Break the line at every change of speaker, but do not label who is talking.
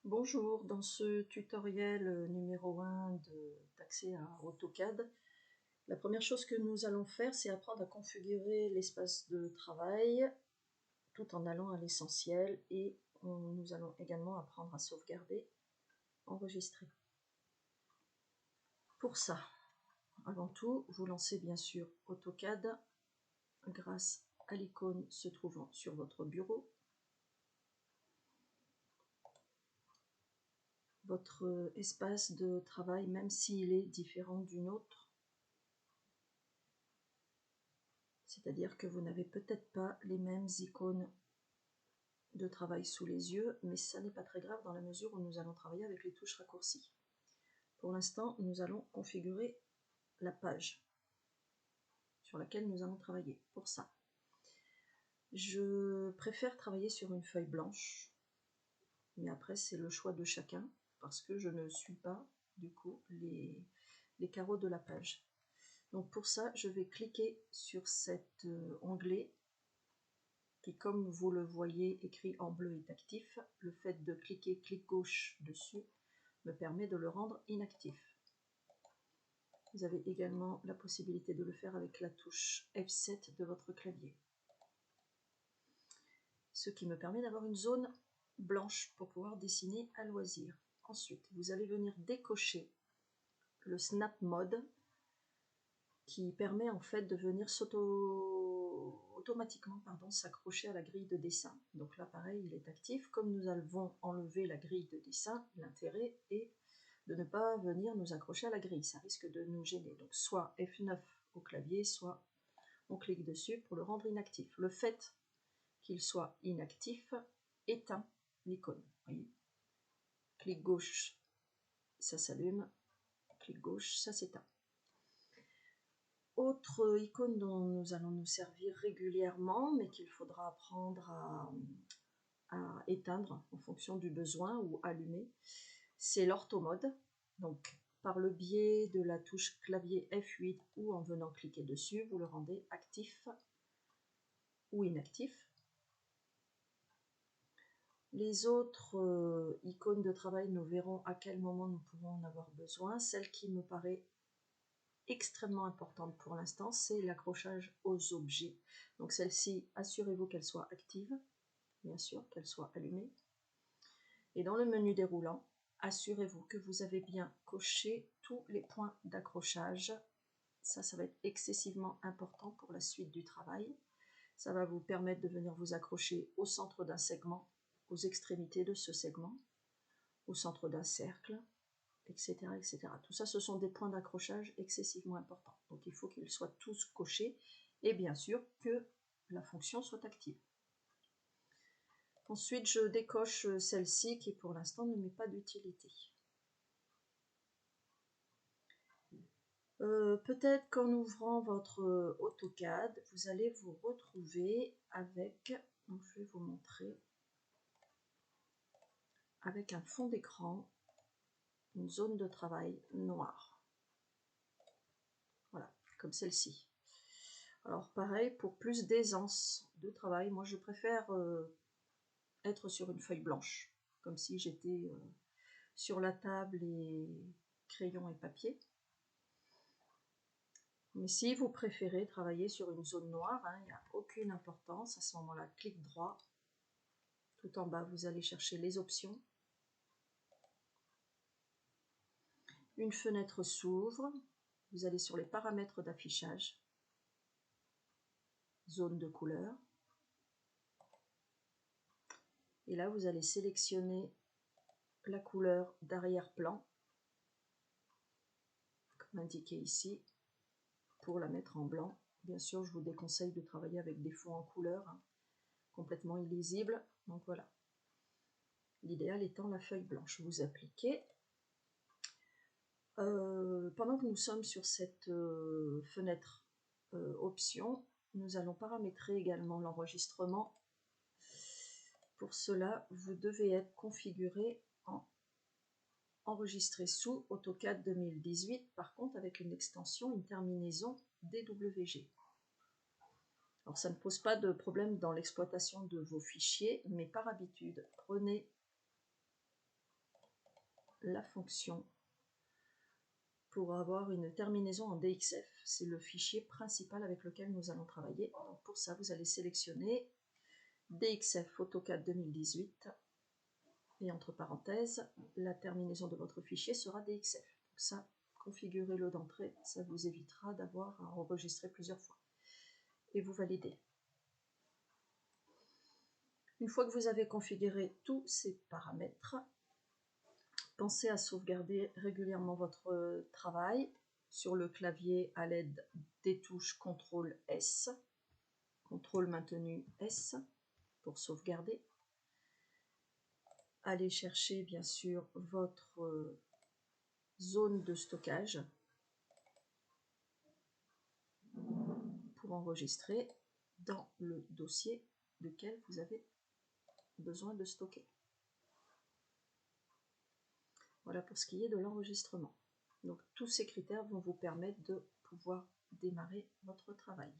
Bonjour, dans ce tutoriel numéro 1 d'accès à AutoCAD, la première chose que nous allons faire, c'est apprendre à configurer l'espace de travail tout en allant à l'essentiel et nous allons également apprendre à sauvegarder, enregistrer. Pour ça, avant tout, vous lancez bien sûr AutoCAD grâce à l'icône se trouvant sur votre bureau. Votre espace de travail, même s'il est différent d'une autre, c'est-à-dire que vous n'avez peut-être pas les mêmes icônes de travail sous les yeux, mais ça n'est pas très grave dans la mesure où nous allons travailler avec les touches raccourcies. Pour l'instant, nous allons configurer la page sur laquelle nous allons travailler. Pour ça, je préfère travailler sur une feuille blanche, mais après c'est le choix de chacun, parce que je ne suis pas du coup les carreaux de la page. Donc pour ça, je vais cliquer sur cet onglet qui, comme vous le voyez écrit en bleu, est actif. Le fait de cliquer clic gauche dessus me permet de le rendre inactif. Vous avez également la possibilité de le faire avec la touche F7 de votre clavier. Ce qui me permet d'avoir une zone blanche pour pouvoir dessiner à loisir. Ensuite, vous allez venir décocher le Snap Mode qui permet en fait de venir automatiquement s'accrocher à la grille de dessin. Donc là pareil, il est actif. Comme nous avons enlevé la grille de dessin, l'intérêt est de ne pas venir nous accrocher à la grille, ça risque de nous gêner. Donc soit F9 au clavier, soit on clique dessus pour le rendre inactif. Le fait qu'il soit inactif éteint l'icône. Clic gauche, ça s'allume, clic gauche, ça s'éteint. Autre icône dont nous allons nous servir régulièrement, mais qu'il faudra apprendre à éteindre en fonction du besoin ou allumer, c'est l'orthomode. Donc, par le biais de la touche clavier F8 ou en venant cliquer dessus, vous le rendez actif ou inactif. Les autres icônes de travail, nous verrons à quel moment nous pourrons en avoir besoin. Celle qui me paraît extrêmement importante pour l'instant, c'est l'accrochage aux objets. Donc celle-ci, assurez-vous qu'elle soit active, bien sûr, qu'elle soit allumée. Et dans le menu déroulant, assurez-vous que vous avez bien coché tous les points d'accrochage. Ça va être excessivement important pour la suite du travail. Ça va vous permettre de venir vous accrocher au centre d'un segment, aux extrémités de ce segment, au centre d'un cercle, etc., etc. Tout ça, ce sont des points d'accrochage excessivement importants. Donc il faut qu'ils soient tous cochés et bien sûr que la fonction soit active. Ensuite, je décoche celle-ci qui pour l'instant ne m'est pas d'utilité. Peut-être qu'en ouvrant votre AutoCAD, vous allez vous retrouver avec, donc je vais vous montrer, avec un fond d'écran, une zone de travail noire. Voilà, comme celle-ci. Alors pareil, pour plus d'aisance de travail, moi je préfère être sur une feuille blanche, comme si j'étais sur la table et crayon et papier. Mais si vous préférez travailler sur une zone noire, il n'y a aucune importance. À ce moment-là, clic droit. Tout en bas, vous allez chercher les options. Une fenêtre s'ouvre. Vous allez sur les paramètres d'affichage. Zone de couleur. Et là, vous allez sélectionner la couleur d'arrière-plan, comme indiqué ici, pour la mettre en blanc. Bien sûr, je vous déconseille de travailler avec des fonds en couleur, complètement illisibles. Donc voilà. L'idéal étant la feuille blanche. Vous appliquez. Pendant que nous sommes sur cette fenêtre option, nous allons paramétrer également l'enregistrement. Pour cela, vous devez être configuré en enregistré sous AutoCAD 2018, par contre avec une extension, une terminaison DWG. Alors ça ne pose pas de problème dans l'exploitation de vos fichiers, mais par habitude, prenez la fonction pour avoir une terminaison en DXF. C'est le fichier principal avec lequel nous allons travailler. Donc pour ça, vous allez sélectionner DXF AutoCAD 2018 et entre parenthèses, la terminaison de votre fichier sera DXF. Donc ça, configurez-le d'entrée, ça vous évitera d'avoir à enregistrer plusieurs fois. Et vous validez. Une fois que vous avez configuré tous ces paramètres, pensez à sauvegarder régulièrement votre travail sur le clavier à l'aide des touches CTRL S, CTRL maintenu S pour sauvegarder. Allez chercher bien sûr votre zone de stockage pour enregistrer dans le dossier lequel vous avez besoin de stocker. Voilà pour ce qui est de l'enregistrement. Donc tous ces critères vont vous permettre de pouvoir démarrer votre travail.